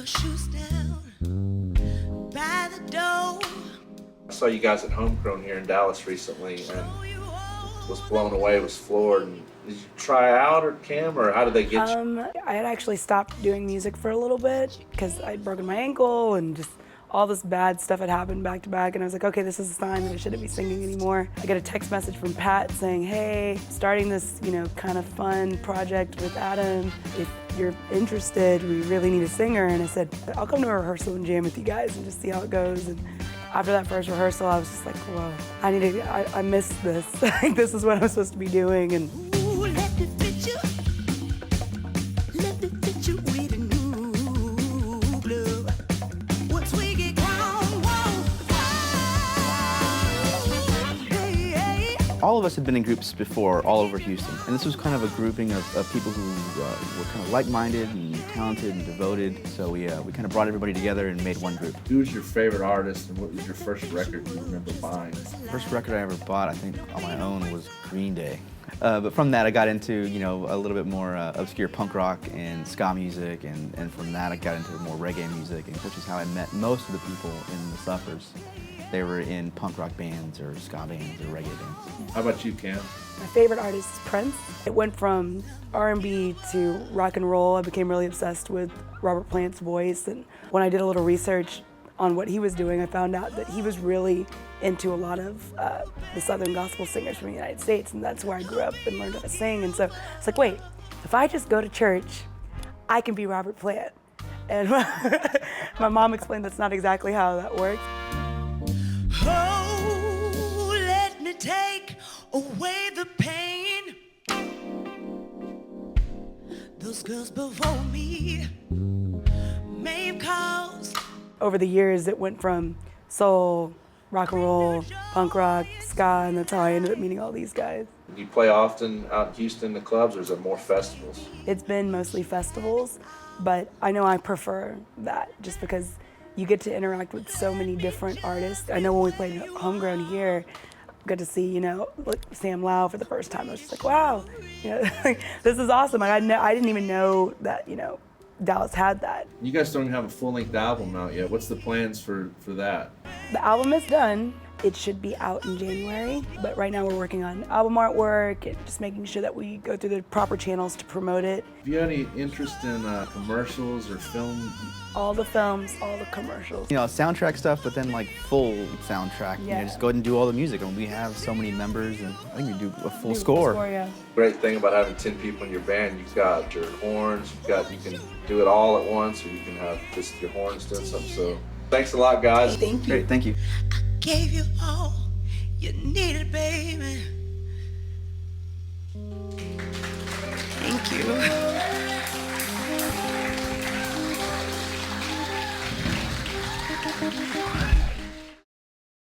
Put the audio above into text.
shoes down by the door. I saw you guys at Homegrown here in Dallas recently and was blown away, was floored. And did you try out or Cam, or how did they get you? I had actually stopped doing music for a little bit because I'd broken my ankle and just all this bad stuff had happened back to back, and I was like, okay, this is a sign that I shouldn't be singing anymore. I get a text message from Pat saying, hey, starting this, kind of fun project with Adam. If you're interested, we really need a singer. And I said, I'll come to a rehearsal and jam with you guys and just see how it goes. And after that first rehearsal, I was just like, whoa, I miss this. This is what I'm supposed to be doing. And Ooh, let me fit you. Let me fit you with a new glove. Once we get gone, hey, hey. All of us had been in groups before all over Houston, and this was kind of a grouping of people who were kind of like-minded and talented and devoted, so we kind of brought everybody together and made one group. Who was your favorite artist and what was your first record you remember buying? First record I ever bought, I think, on my own was Green Day. But from that I got into, a little bit more obscure punk rock and ska music, and from that I got into more reggae music, which is how I met most of the people in the Suffers. They were in punk rock bands or ska bands or reggae bands. How about you, Cam? my favorite artist is Prince. It went from R&B to rock and roll. I became really obsessed with Robert Plant's voice, and when I did a little research on what he was doing, I found out that he was really into a lot of the Southern gospel singers from the United States, and that's where I grew up and learned how to sing. And so it's like, wait, if I just go to church, I can be Robert Plant. And my mom explained that's not exactly how that works. Oh, let me take away the pain. Those girls before me may have caused. Over the years, it went from soul, rock and roll, punk rock, ska, and that's how I ended up meeting all these guys. Do you play often out in Houston, the clubs, or is it more festivals? It's been mostly festivals, but I know I prefer that just because you get to interact with so many different artists. I know when we played Homegrown here, I got to see, like Sam Lau for the first time. I was just like, wow, this is awesome. I didn't even know that, Dallas had that. You guys don't have a full-length album out yet. What's the plans for that? The album is done. It should be out in January, but right now we're working on album artwork and just making sure that we go through the proper channels to promote it. Do you have any interest in commercials or film? All the films, all the commercials. Soundtrack stuff, but then like full soundtrack. Yeah. Just go ahead and do all the music. And we have so many members, and I think we do a full score. Yeah. Great thing about having 10 people in your band, you've got your horns, you can do it all at once, or you can have just your horns doing something. So thanks a lot, guys. Thank you. Great, thank you. Gave you all you needed, baby. Thank you.